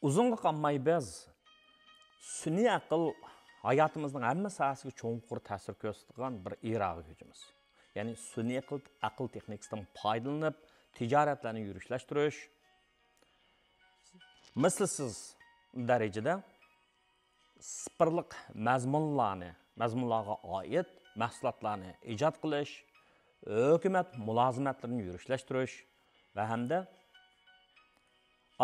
Uzunga qolmay biz sun'iy aql hayotımızın hamma sohasiga cho'nqur ta'sir ko'rsatgan bir irog'i hujimiz. Ya'ni sun'iy aql texnikasidan foydalanib tijoratlarni yurishlashtirish mislsiz darajada sipirliq mazmunlarga oid mahsulotlarni ijod qilish, hukumat mulozimatlarini yurishlashtirish va hamda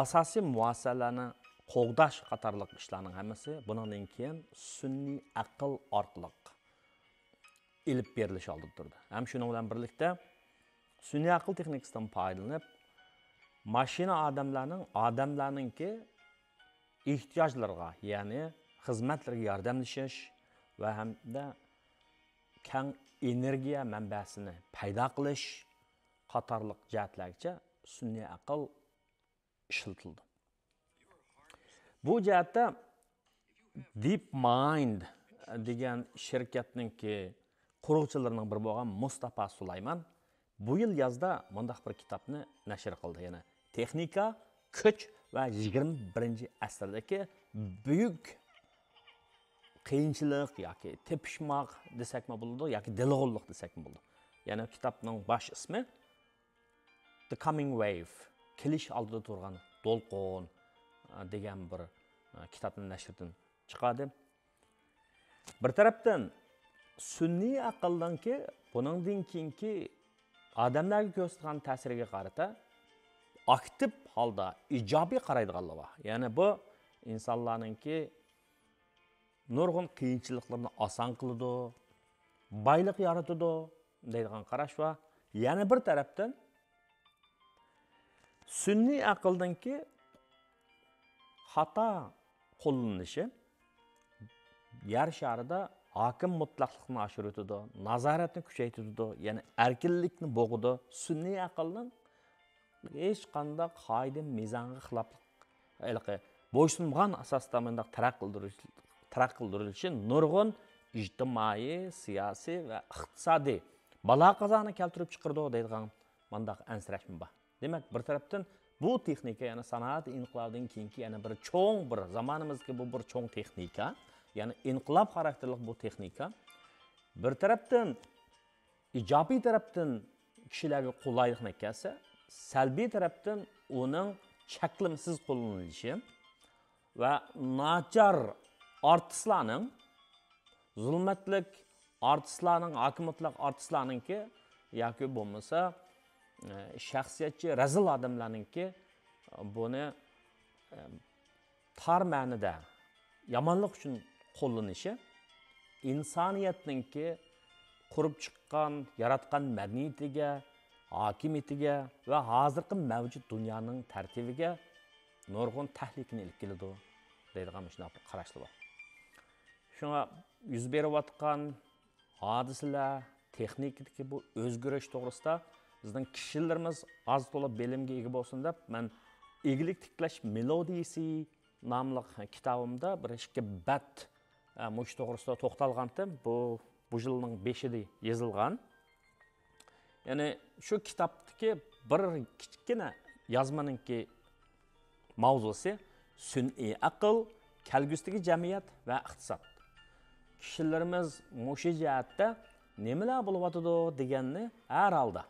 asosiy muassasalarni qo'g'dash qatorliq ishlarning hammasi bundan keyin sun'iy aql orqali ilib berilishi olib turdi. Ham shuning bilan birlikda sun'iy aql texnikasidan foydalanib mashina odamlarningki ehtiyojlarga, ya'ni xizmatlarga yordamlashish va hamda keng energiya manbasini paydo qilish qatorliq jihatlargacha sun'iy aql ishlatildi. Bu jihatda DeepMind degan shirkatningki quruvchilarining biri bo'lgan Mustafa Sulayman bu yil yozda mundaq bir kitobni nashr qildi. Yana texnika, kuch va 21-asrdagi buyuk qiyinchilik yoki tepishmoq desakmi bo'ladi yoki dilg'unlik desakmi bo'ladi. Yana kitobning bosh ismi The Coming Wave, kelish oldida turgan to'lqin degan bir kitobni nashrdan chiqadi. Bir tarafdan sun'iy aqldanki buningdan keyingi odamlarga ko'rsatgan ta'siriga qarata aktiv holda ijobiy qaraydiganlar bor. Ya'ni bu insonlarningki nurg'un qiyinchiliklarni oson qiladi, boylik yaratadi deydigan qarash bor. Yana bir tarafdan sun'iy aqldanki xato qo'llanishi yer sharida hokim mutlaqlikni oshirib o'tadi, nazoratni kuchaytiradi, ya'ni erkinlikni bo'g'idi. Sun'iy aqlning hech qanday qoida mezonga xiloflik bo'ysunmagan asosda mendaq taraq qildirilishi nurg'un ijtimoiy, siyosiy va iqtisodiy balo qazoni keltirib chiqardi deydigan mendaq ansirashim bor. Demak, bir tarafdan bu texnika, ya'ni sanoat inqilobidan keyingi yana bir cho'ng bir zamonimizga bu bir cho'ng texnika, ya'ni inqilob xarakterli bu texnika. Bir tarafdan ijobiy tarafdan kishilarga qulaylikni kelsa, salbiy tarafdan uning cheklimsiz qo'llanilishi va nachar artistlarning zulmatlik artistlarning, hokimiyatlik artistlarningki yoki bo'lmasa shaxsiyatchi razil odamlarningki buni tar ma'nida yomonlik uchun qo'llanishi insoniyatningki qurib chiqqan, yaratgan madaniyatiga, hokimiyatiga va hozirgi mavjud dunyoning tartibiga nurg'un tahlikni ilib keladi deydigan shunaqa qarashlar bor. Shunga yuz berayotgan hodisalar, texnikadagi bu o'zgarish to'g'risida bizning kishilarimiz oz to'la bilimga ega bo'lsin deb men egilik tiklash melodiyasi nomli kitobimda bir ikki bat mush to'g'risida to'xtalgandim. Bu yilning 5-ida yozilgan. Ya'ni shu kitobdagi bir kichkina yozmaningki mavzusi sun'iy aql, kelgusidagi jamiyat va iqtisod. Kishilarimiz mush jihatda nimalar bo'lyotidi deganni har holda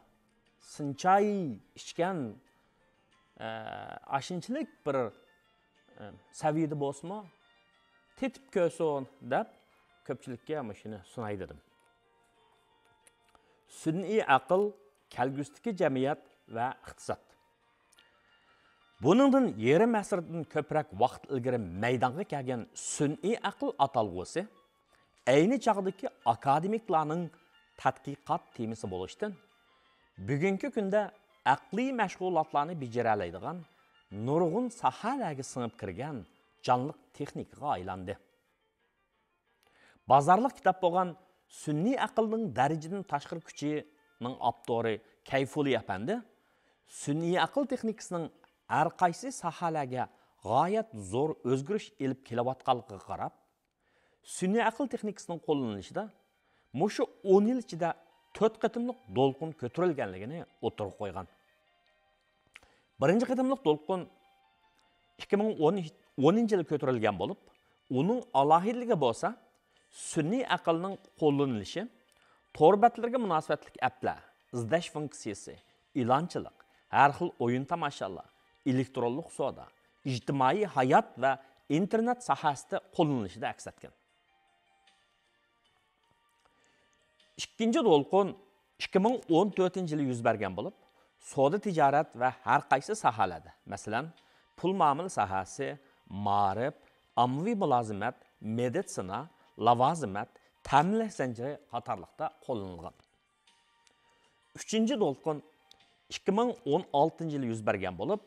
sinchai ichgan ashinchilik bir saviyada bo'lsa-mu tetib ko'rsin deb ko'pchilikka shuni sunay dedim. Sun'iy aql, kelgusidagi jamiyat va iqtisod. Buningdan yarim asrdan ko'proq vaqt ilgari maydonga kelgan sun'iy aql atalg'usi ayni chog'dagi akademiklarning tadqiqot temasi bo'lishdan bugungi kunda aqliy mashg'ulotlarni bajara oladigan nurg'un sohalarga singib kirgan jonliq texnikaga aylandi. Bozorliq kitob bo'lgan sun'iy aqlning darajadan tashqari kuchining avtori Kayfuli apandi sun'iy aql texnikasining har qaysi sohalarga g'oyat zo'r o'zgarish elib kelayotganligiga qarab, sun'iy aql texnikasining qo'llanilishida mushu 10 yil ichida 4 qatimliq to'lqin ko'tarilganligini o'tirib qo'ygan. Birinchi qatimliq to'lqin 2010 yılı kötürülgen bolup, onun alahidligi bolsa, sun'iy aqlning qo'llanilishi, to'rbatlarga munosabatlik applar, izlash funksiyasi, ilonchilik, har xil o'yin tomoshalar, elektronlik savdo, ijtimoiy hayot va internet sohasida qo'llanilishida aks etgan. Ikkinchi to'lqin 2014 yılı yuz bergan bo'lib, savdo tijorat va har qaysi sohalarda, masalan, pul muomala sohasi, ma'rif, ommaviy mulozimat, meditsina, lavazimat, ta'minlash zanjiri qatorliqda qo'llanilgan. Uchinchi to'lqin 2016 yılı yuz bergan bo'lib,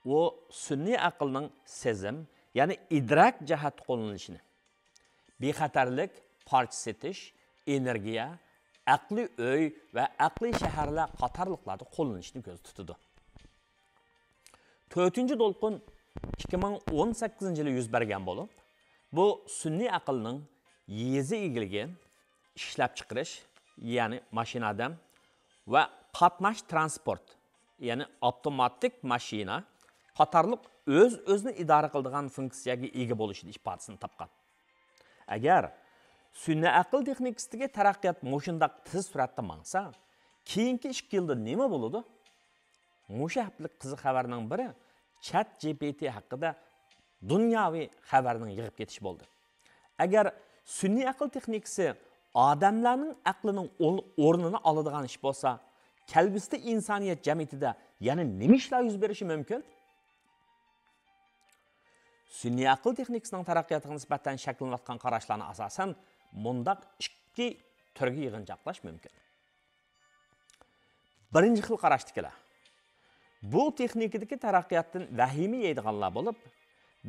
u sun'iy aqlning sezim, ya'ni idrak jihat qo'llanilishini, bexatarlik, parcha setish, energiya, aqli öy va aqli shaharlar qatorliqlarda qo'llanishni ko'z tutadi. 4-chi to'lqin 2018 yılı yuz bergan bo'lib, bu sun'iy aqlning yezi egiligi, ishlab chiqarish, ya'ni mashina odam va qatnash transport, ya'ni avtomatik mashina qatorliq o'zini idora qiladigan funksiyaga ega bo'lishini ifodasini topgan. Agar sun'iy aql texnikasidagi taraqqiyot mushundaq tez suratda mangsa, keyingi 2 yilda nima bo'ladi? Musha haftalik qiziq xabarning biri ChatGPT haqida dunyoviy xabarning yig'ib ketish bo'ldi. Agar sun'iy aql texnikasi odamlarning aqlining o'rnini oladigan ish bo'lsa, kelgusida insoniyat jamiyatida yana nima ishlar yuz berishi mumkin? Sun'iy aql texnikasining taraqqiyotiga nisbatan shakllanayotgan qarashlarni asosan mundaq 2 turga yig'inchoqlash mumkin. Birinchi xil qarashdikilar. Bu texnikadagi taraqqiyotdan vahima yeydiganlar bo'lib,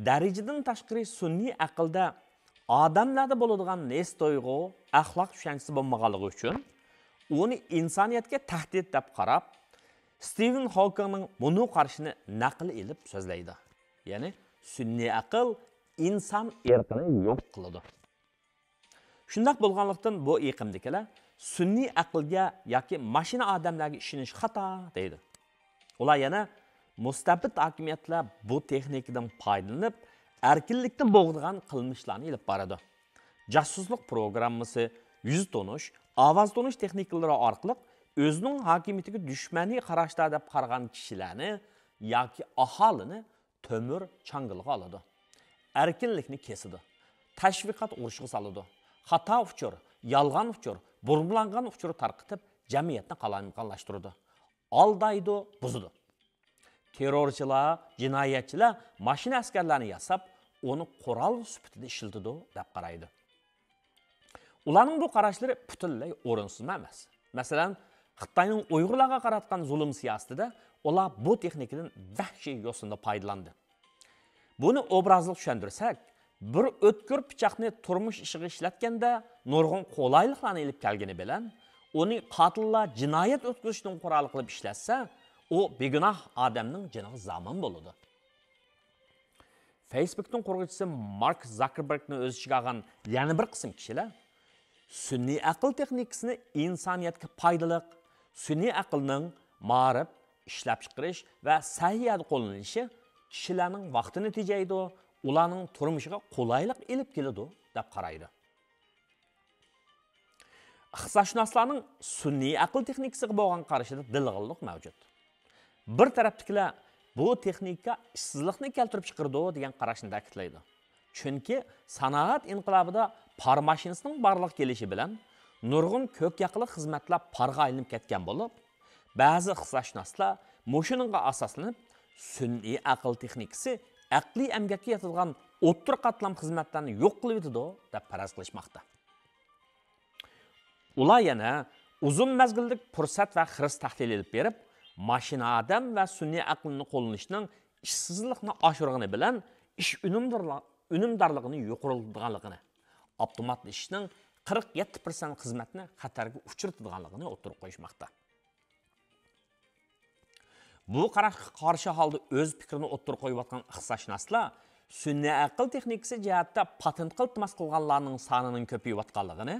darajadan tashqari sun'iy aqlda odamlarda bo'ladigan nes to'yg'u, axloq tushunchasi bo'lmaganligi uchun uni insoniyatga tahdid deb qarab, Stephen Hawkingning buni qarshini naql elib so'zlaydi. Ya'ni sun'iy aql inson erkini yo'q qiladi. Shundaq bo'lganlikdan bu iqimdagilar sun'iy aqlga yoki mashina odamlarga ishonish xato deydi. Ular yana mustabid hokimiyatlar bu texnikadan foydalanib, erkinlikdan bo'g'digan qilmishlarni ilib boradi. Jasuslik programmasi, yuz tonish, ovoz tonish texnikalari orqali o'zining hokimiyatiga dushmaniy qarashlar deb qaragan kishilarni yoki aholini tömür changilg'a oladi. Erkinlikni kesidi. Tashviqot urushiga soladi. Xato uchur, yolg'on uchur, burbulangan uchur tarqitib, jamiyatni qalamqonlashtiradi. Aldaydi, buzadi. Terrorchilar, jinoyatchilar mashina askarlarini yasab, onu qurol sifatida ishlatadi deb qaraydi. Ularning bu qarashlari butunlay o'rinsiz emas. Masalan, Xitoyning Uyg'urlarga qaratgan zulm siyosatida ular bu texnikadan vahshiy yo'sinda foydalandi. Buni obrazli tushuntirsak, bir o'tkir pichoqni turmush ishiga ishlatganda nurg'un qulayliklarni olib kelgani bilan, uni qotillar jinoyat o'tkazishning quroli qilib ishlatsa, u begunoh odamning jiniga zamon bo'ladi. Facebookning quruvchisi Mark Zuckerbergni o'z ichiga olgan yana bir qism kishilar sun'iy aql texnikasini insoniyatga foydali, sun'iy aqlning ma'rif, ishlab chiqarish va sahiyada qo'llanilishi kishilarning vaqtini tejaydi, ularning turmushiga qulaylik elib keladi deb qaraydi. Ixtisosshunoslarning sun'iy aql texnikasiga bo'lgan qarashida dilg'inlik mavjud. Bir tarafdagilar bu texnika ishsizlikni keltirib chiqardi degan qarashni ta'kidlaydi. Chunki sanoat inqilobida par mashinasining barliq kelishi bilan nurg'un ko'k yaqli xizmatlar parga aylanib ketgan bo'lib, ba'zi ixtisosshunoslar mushuninga asoslanib sun'iy aql texnikasi aqliy emgakka yetadigan o'ttir qatlam xizmatlarni yo'q qilib yetadi deb faraz qilishmoqda. Ular yana uzun mezgillik fursat va xiris tahlil elib berib, mashina odam va sun'iy aqlni qo'llanishning ishsizlikni oshirgani bilan ish unumdorligini yuqorilganligini, avtomatlashishning 47% xizmatni xatarga uchiradiganligini o'tirib qo'yishmoqda. Bu qarashga qarshi holda o'z fikrini o'tirib qo'yayotgan ixtisosshunoslar sun'iy aql texnikasi jihatda patent qilmas qilganlarning sonining ko'payayotganligini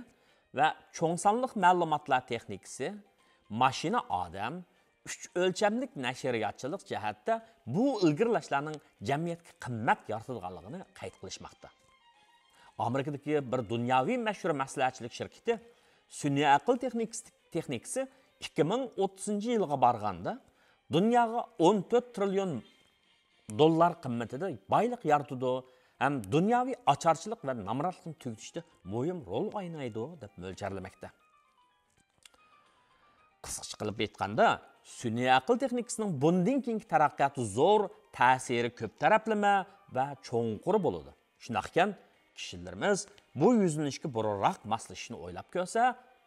va cho'ng sonliq ma'lumotlar texnikasi, mashina odam, Üç o'lchamlik nashriyotchilik jihatda bu ilgirlashlarning jamiyatga qimmat yoritilganligini qayd qilishmoqda. Amerikadagi bir dunyoviy mashhur maslahatchilik shirkati sun'iy aql texnikasi 2030-yilga borganda dunyoga 14 trillion dollar qimmatida boylik yaratadi ham dunyoviy ocharchilik va nomrodlikni tugatishda muhim rol o'ynaydi deb mo'ljallanmoqda. Qisqacha qilib aytganda, sun'iy aql texnikasining bundan keyingi taraqqiyoti zo'r, ta'siri ko'p taraflama va cho'nqur bo'ladi. Shunday ekan, kishilarimiz bu yuzlanishga burunroq moslashishni o'ylab ko'rsa,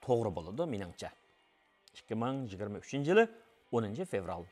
to'g'ri bo'ladi meningcha. 2023-yili 10 fevral